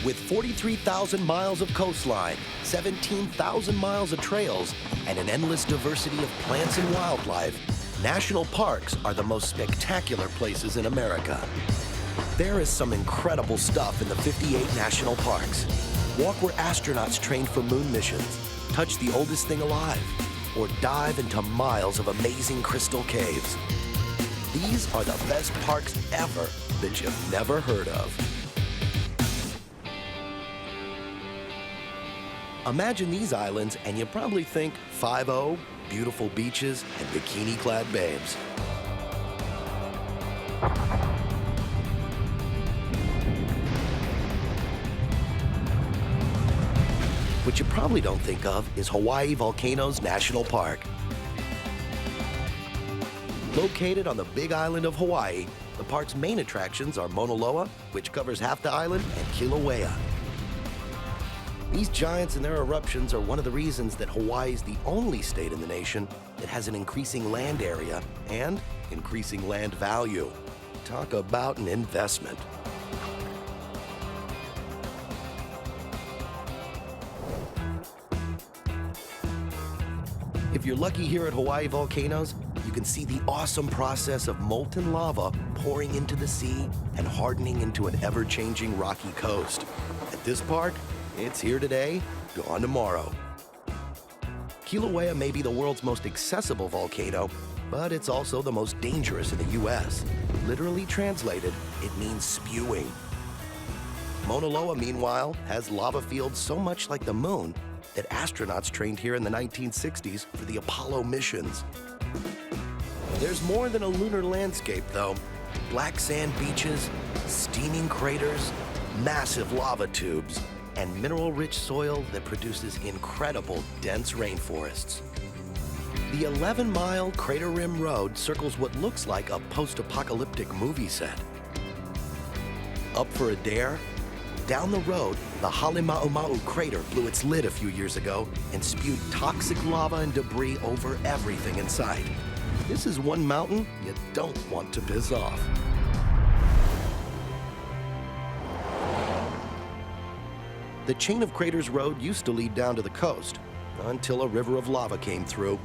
With 43,000 miles of coastline, 17,000 miles of trails, and an endless diversity of plants and wildlife, national parks are the most spectacular places in America. There is some incredible stuff in the 58 national parks. Walk where astronauts trained for moon missions, touch the oldest thing alive, or dive into miles of amazing crystal caves. These are the best parks ever that you've never heard of. Imagine these islands and you probably think 5-0, beautiful beaches, and bikini-clad babes. What you probably don't think of is Hawaii Volcanoes National Park. Located on the big island of Hawaii, the park's main attractions are Mauna Loa, which covers half the island, and Kilauea. These giants and their eruptions are one of the reasons that Hawaii is the only state in the nation that has an increasing land area and increasing land value. Talk about an investment. If you're lucky here at Hawaii Volcanoes, you can see the awesome process of molten lava pouring into the sea and hardening into an ever-changing rocky coast. At this park, it's here today, gone tomorrow. Kilauea may be the world's most accessible volcano, but it's also the most dangerous in the U.S. Literally translated, it means spewing. Mauna Loa, meanwhile, has lava fields so much like the moon that astronauts trained here in the 1960s for the Apollo missions. There's more than a lunar landscape, though. Black sand beaches, steaming craters, massive lava tubes, and mineral-rich soil that produces incredible, dense rainforests. The 11-mile Crater Rim Road circles what looks like a post-apocalyptic movie set. Up for a dare? Down the road, the Halemaumau crater blew its lid a few years ago and spewed toxic lava and debris over everything in sight. This is one mountain you don't want to piss off. The Chain of Craters Road used to lead down to the coast until a river of lava came through.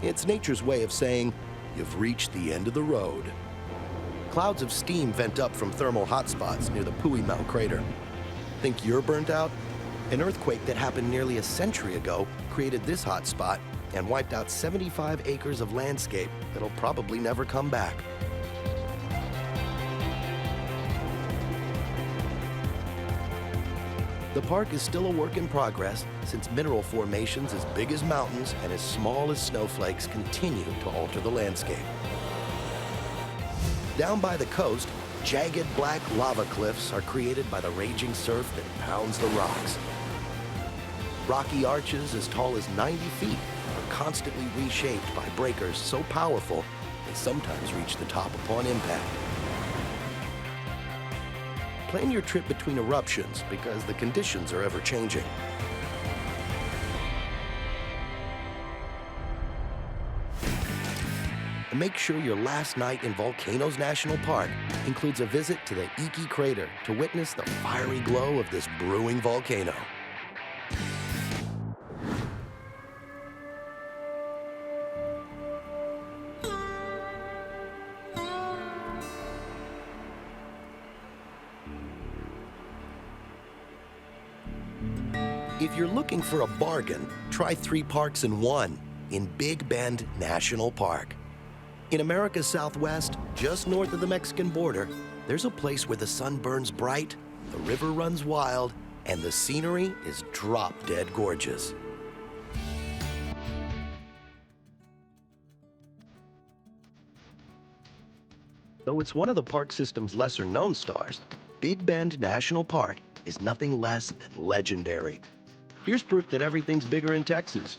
It's nature's way of saying, you've reached the end of the road. Clouds of steam vent up from thermal hotspots near the Puimau crater. Think you're burnt out? An earthquake that happened nearly a century ago created this hotspot and wiped out 75 acres of landscape that'll probably never come back. The park is still a work in progress since mineral formations as big as mountains and as small as snowflakes continue to alter the landscape. Down by the coast, jagged black lava cliffs are created by the raging surf that pounds the rocks. Rocky arches as tall as 90 feet are constantly reshaped by breakers so powerful they sometimes reach the top upon impact. Plan your trip between eruptions because the conditions are ever-changing. And make sure your last night in Volcanoes National Park includes a visit to the Iki crater to witness the fiery glow of this brewing volcano. If you're looking for a bargain, try 3 parks in one in Big Bend National Park. In America's Southwest, just north of the Mexican border, there's a place where the sun burns bright, the river runs wild, and the scenery is drop-dead gorgeous. Though it's one of the park system's lesser-known stars, Big Bend National Park is nothing less than legendary. Here's proof that everything's bigger in Texas.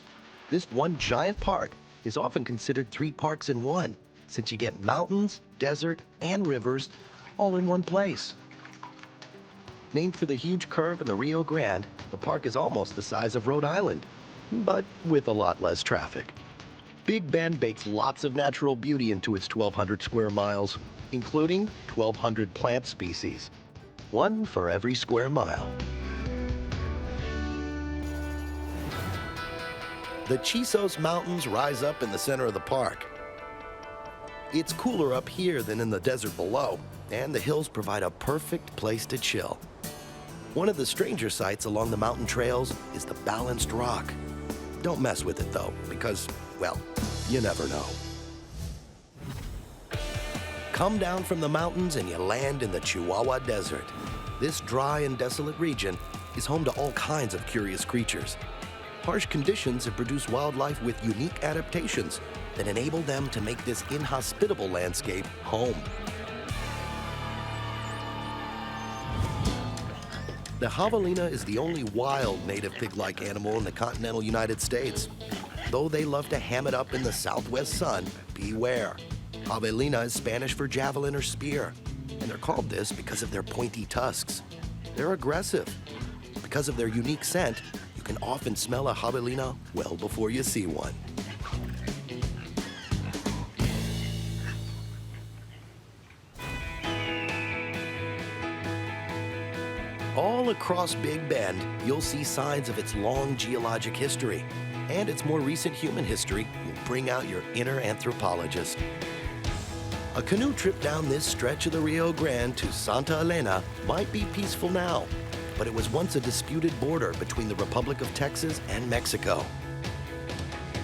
This one giant park is often considered 3 parks in one, since you get mountains, desert, and rivers all in one place. Named for the huge curve in the Rio Grande, the park is almost the size of Rhode Island, but with a lot less traffic. Big Bend bakes lots of natural beauty into its 1,200 square miles, including 1,200 plant species. one for every square mile. The Chisos Mountains rise up in the center of the park. It's cooler up here than in the desert below, and the hills provide a perfect place to chill. One of the stranger sights along the mountain trails is the balanced rock. Don't mess with it though, because, well, you never know. Come down from the mountains and you land in the Chihuahua Desert. This dry and desolate region is home to all kinds of curious creatures. Harsh conditions have produced wildlife with unique adaptations that enable them to make this inhospitable landscape home. The javelina is the only wild native pig-like animal in the continental United States. Though they love to ham it up in the southwest sun, beware. Javelina is Spanish for javelin or spear, and they're called this because of their pointy tusks. They're aggressive. Because of their unique scent, you can often smell a javelina well before you see one. All across Big Bend, you'll see signs of its long geologic history, and its more recent human history will bring out your inner anthropologist. A canoe trip down this stretch of the Rio Grande to Santa Elena might be peaceful now, but it was once a disputed border between the Republic of Texas and Mexico.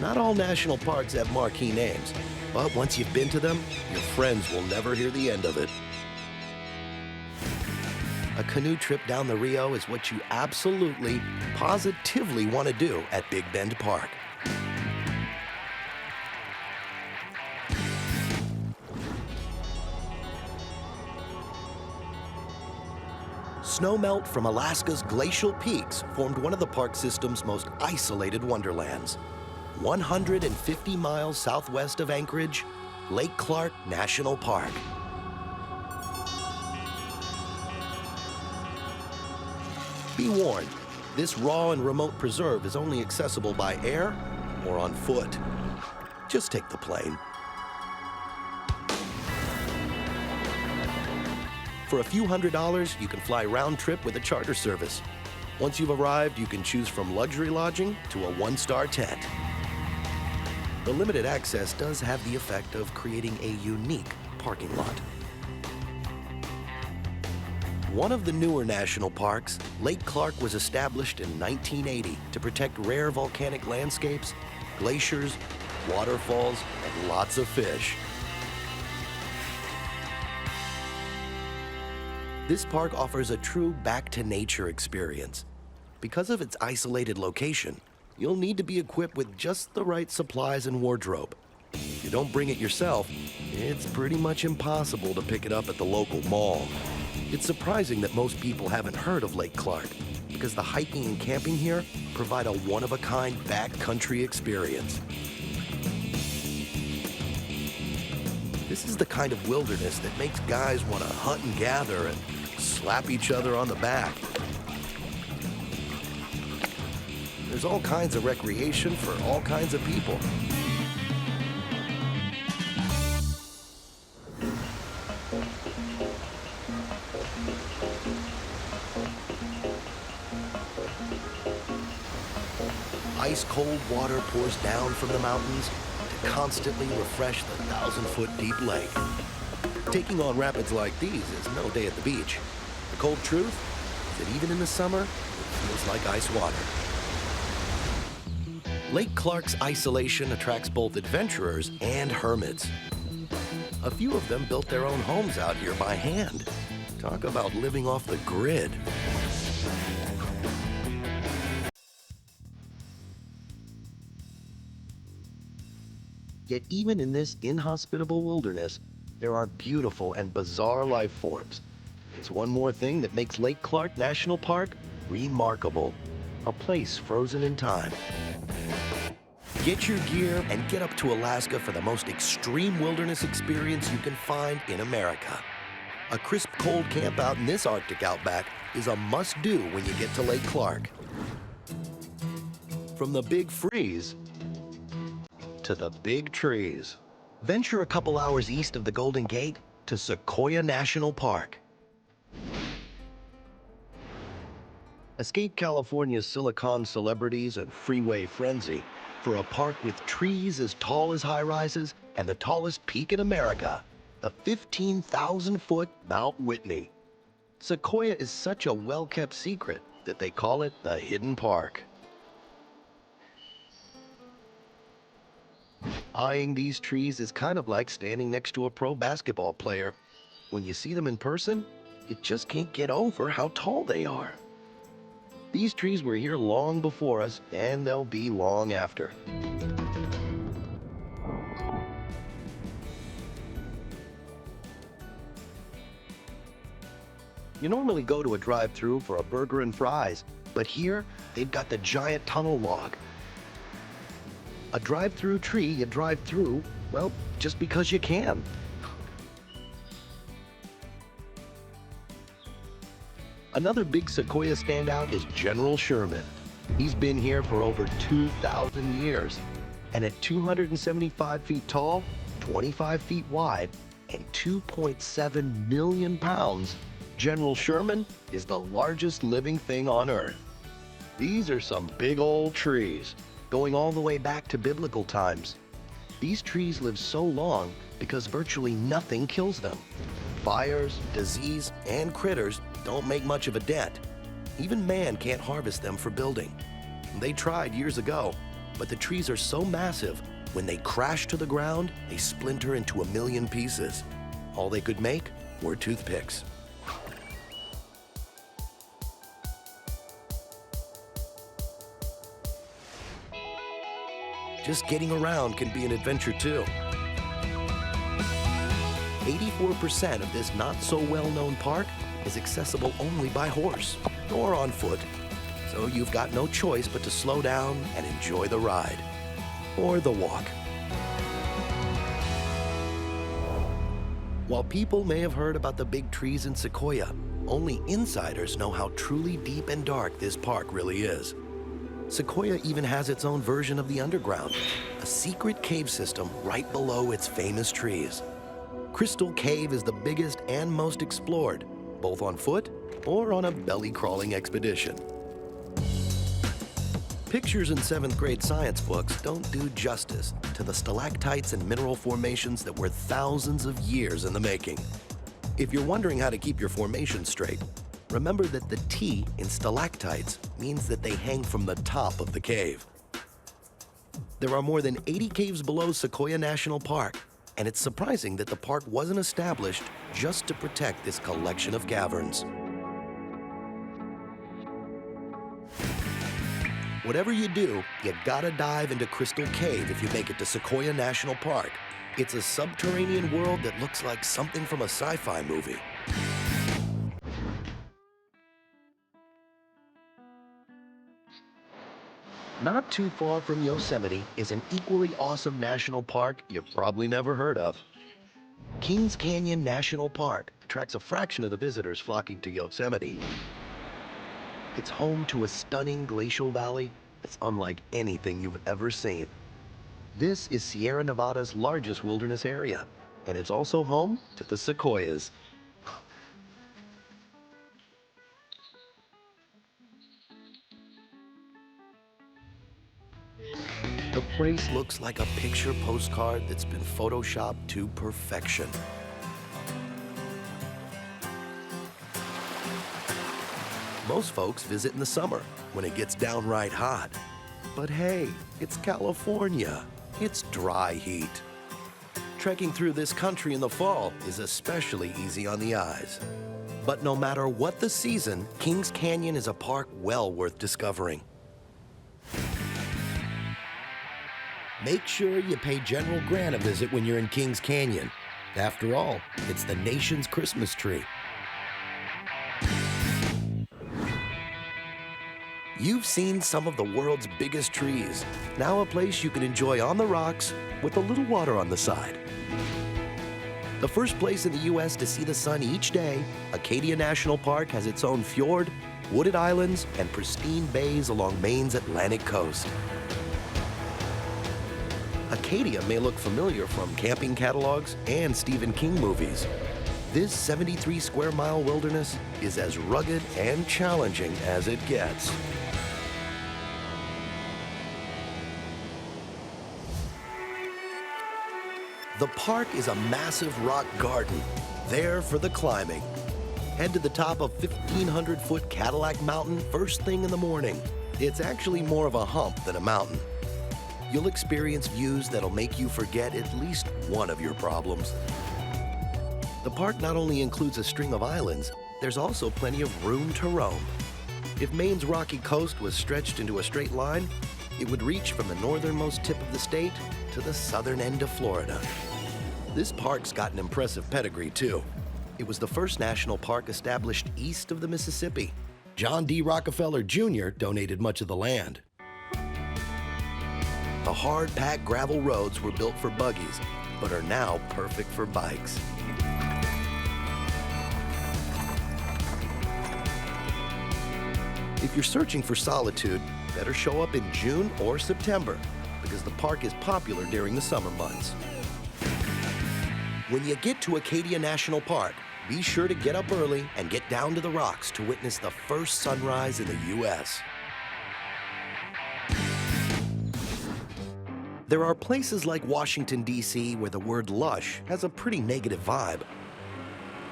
Not all national parks have marquee names, but once you've been to them, your friends will never hear the end of it. A canoe trip down the Rio is what you absolutely, positively want to do at Big Bend Park. Snowmelt from Alaska's glacial peaks formed one of the park system's most isolated wonderlands. 150 miles southwest of Anchorage, Lake Clark National Park. Be warned, this raw and remote preserve is only accessible by air or on foot. Just take the plane. For a few $100s, you can fly round trip with a charter service. Once you've arrived, you can choose from luxury lodging to a one-star tent. The limited access does have the effect of creating a unique parking lot. One of the newer national parks, Lake Clark was established in 1980 to protect rare volcanic landscapes, glaciers, waterfalls, and lots of fish. This park offers a true back-to-nature experience. Because of its isolated location, you'll need to be equipped with just the right supplies and wardrobe. If you don't bring it yourself, it's pretty much impossible to pick it up at the local mall. It's surprising that most people haven't heard of Lake Clark, because the hiking and camping here provide a one-of-a-kind backcountry experience. This is the kind of wilderness that makes guys want to hunt and gather and slap each other on the back. There's all kinds of recreation for all kinds of people. Ice-cold water pours down from the mountains to constantly refresh the 1,000-foot deep lake. Taking on rapids like these is no day at the beach. The cold truth is that even in the summer, it feels like ice water. Lake Clark's isolation attracts both adventurers and hermits. A few of them built their own homes out here by hand. Talk about living off the grid. Yet even in this inhospitable wilderness, there are beautiful and bizarre life forms. It's one more thing that makes Lake Clark National Park remarkable. A place frozen in time. Get your gear and get up to Alaska for the most extreme wilderness experience you can find in America. A crisp, cold camp out in this Arctic outback is a must-do when you get to Lake Clark. From the big freeze to the big trees. Venture a couple hours east of the Golden Gate to Sequoia National Park. Escape California's silicon celebrities and freeway frenzy for a park with trees as tall as high-rises and the tallest peak in America, the 15,000-foot Mount Whitney. Sequoia is such a well-kept secret that they call it the Hidden Park. Eyeing these trees is kind of like standing next to a pro basketball player. When you see them in person, you just can't get over how tall they are. These trees were here long before us, and they'll be long after. You normally go to a drive-thru for a burger and fries, but here they've got the giant tunnel log. A drive-through tree you drive through, well, just because you can. Another big Sequoia standout is General Sherman. He's been here for over 2,000 years. And at 275 feet tall, 25 feet wide, and 2.7 million pounds, General Sherman is the largest living thing on Earth. These are some big old trees, going all the way back to biblical times. These trees live so long because virtually nothing kills them. Fires, disease, and critters don't make much of a dent. Even man can't harvest them for building. They tried years ago, but the trees are so massive, when they crash to the ground, they splinter into a million pieces. All they could make were toothpicks. Just getting around can be an adventure too. 84% of this not-so-well-known park is accessible only by horse or on foot. So you've got no choice but to slow down and enjoy the ride. Or the walk. While people may have heard about the big trees in Sequoia, only insiders know how truly deep and dark this park really is. Sequoia even has its own version of the underground, a secret cave system right below its famous trees. Crystal Cave is the biggest and most explored, both on foot or on a belly-crawling expedition. Pictures in 7th grade science books don't do justice to the stalactites and mineral formations that were thousands of years in the making. If you're wondering how to keep your formation straight, remember that the T in stalactites means that they hang from the top of the cave. There are more than 80 caves below Sequoia National Park, and it's surprising that the park wasn't established just to protect this collection of caverns. Whatever you do, you gotta dive into Crystal Cave if you make it to Sequoia National Park. It's a subterranean world that looks like something from a sci-fi movie. Not too far from Yosemite is an equally awesome national park you've probably never heard of. Kings Canyon National Park attracts a fraction of the visitors flocking to Yosemite. It's home to a stunning glacial valley that's unlike anything you've ever seen. This is Sierra Nevada's largest wilderness area, and it's also home to the Sequoias. The place looks like a picture postcard that's been photoshopped to perfection. Most folks visit in the summer when it gets downright hot. But hey, it's California. It's dry heat. Trekking through this country in the fall is especially easy on the eyes. But no matter what the season, Kings Canyon is a park well worth discovering. Make sure you pay General Grant a visit when you're in Kings Canyon. After all, it's the nation's Christmas tree. You've seen some of the world's biggest trees. Now a place you can enjoy on the rocks with a little water on the side. The first place in the U.S. to see the sun each day, Acadia National Park has its own fjord, wooded islands, and pristine bays along Maine's Atlantic coast. Acadia may look familiar from camping catalogs and Stephen King movies. This 73 square mile wilderness is as rugged and challenging as it gets. The park is a massive rock garden, there for the climbing. Head to the top of 1,500-foot Cadillac Mountain first thing in the morning. It's actually more of a hump than a mountain. You'll experience views that'll make you forget at least one of your problems. The park not only includes a string of islands, there's also plenty of room to roam. If Maine's rocky coast was stretched into a straight line, it would reach from the northernmost tip of the state to the southern end of Florida. This park's got an impressive pedigree, too. It was the first national park established east of the Mississippi. John D. Rockefeller Jr. donated much of the land. The hard-packed gravel roads were built for buggies, but are now perfect for bikes. If you're searching for solitude, better show up in June or September, because the park is popular during the summer months. When you get to Acadia National Park, be sure to get up early and get down to the rocks to witness the first sunrise in the U.S. There are places like Washington, D.C., where the word lush has a pretty negative vibe.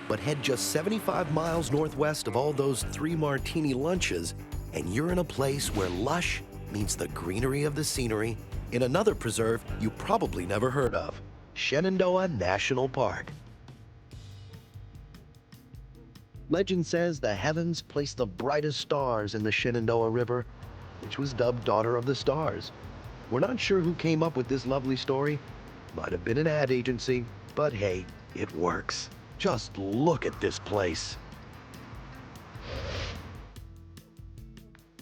But head just 75 miles northwest of all those Three Martini lunches, and you're in a place where lush means the greenery of the scenery in another preserve you probably never heard of, Shenandoah National Park. Legend says the heavens placed the brightest stars in the Shenandoah River, which was dubbed Daughter of the Stars. We're not sure who came up with this lovely story. Might have been an ad agency, but hey, it works. Just look at this place.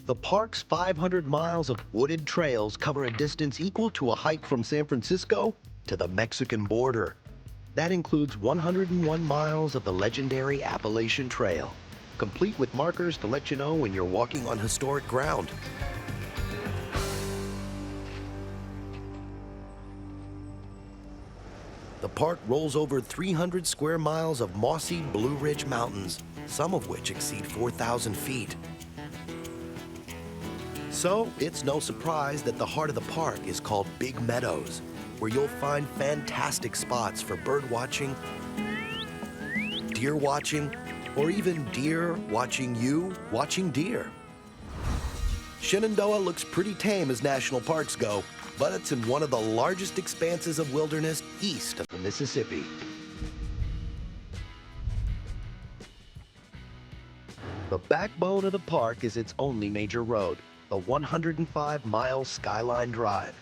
The park's 500 miles of wooded trails cover a distance equal to a hike from San Francisco to the Mexican border. That includes 101 miles of the legendary Appalachian Trail, complete with markers to let you know when you're walking on historic ground. The park rolls over 300 square miles of mossy Blue Ridge Mountains, some of which exceed 4,000 feet. So it's no surprise that the heart of the park is called Big Meadows, where you'll find fantastic spots for bird watching, deer watching, or even deer watching you watching deer. Shenandoah looks pretty tame as national parks go, but it's in one of the largest expanses of wilderness east of the Mississippi. The backbone of the park is its only major road, the 105-mile Skyline Drive.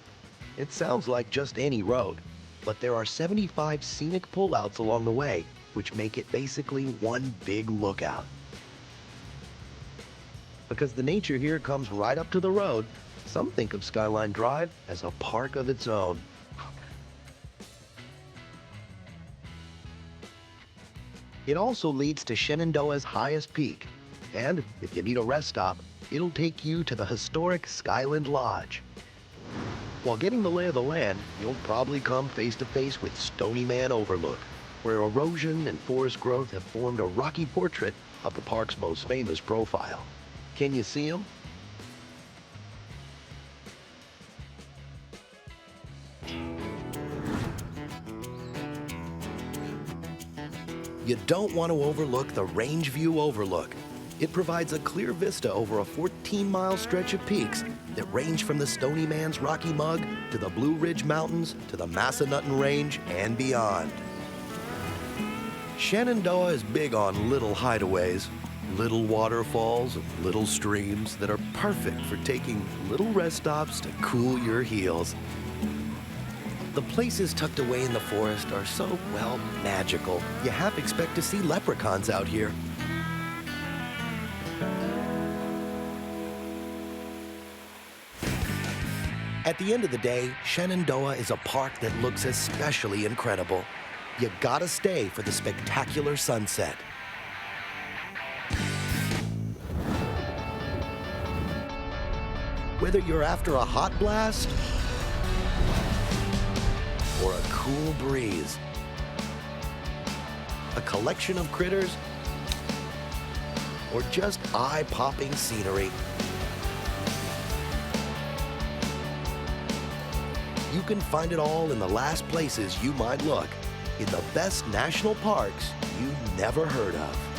It sounds like just any road, but there are 75 scenic pullouts along the way, which make it basically one big lookout. Because the nature here comes right up to the road, some think of Skyline Drive as a park of its own. It also leads to Shenandoah's highest peak, and if you need a rest stop, it'll take you to the historic Skyland Lodge. While getting the lay of the land, you'll probably come face to face with Stony Man Overlook, where erosion and forest growth have formed a rocky portrait of the park's most famous profile. Can you see him? You don't want to overlook the Range View Overlook. It provides a clear vista over a 14-mile stretch of peaks that range from the Stony Man's Rocky Mug to the Blue Ridge Mountains to the Massanutten Range and beyond. Shenandoah is big on little hideaways, little waterfalls and little streams that are perfect for taking little rest stops to cool your heels. The places tucked away in the forest are so, well, magical. You half expect to see leprechauns out here. At the end of the day, Shenandoah is a park that looks especially incredible. You gotta stay for the spectacular sunset. Whether you're after a hot blast or a cool breeze, a collection of critters, or just eye-popping scenery, you can find it all in the last places you might look, in the best national parks you never heard of.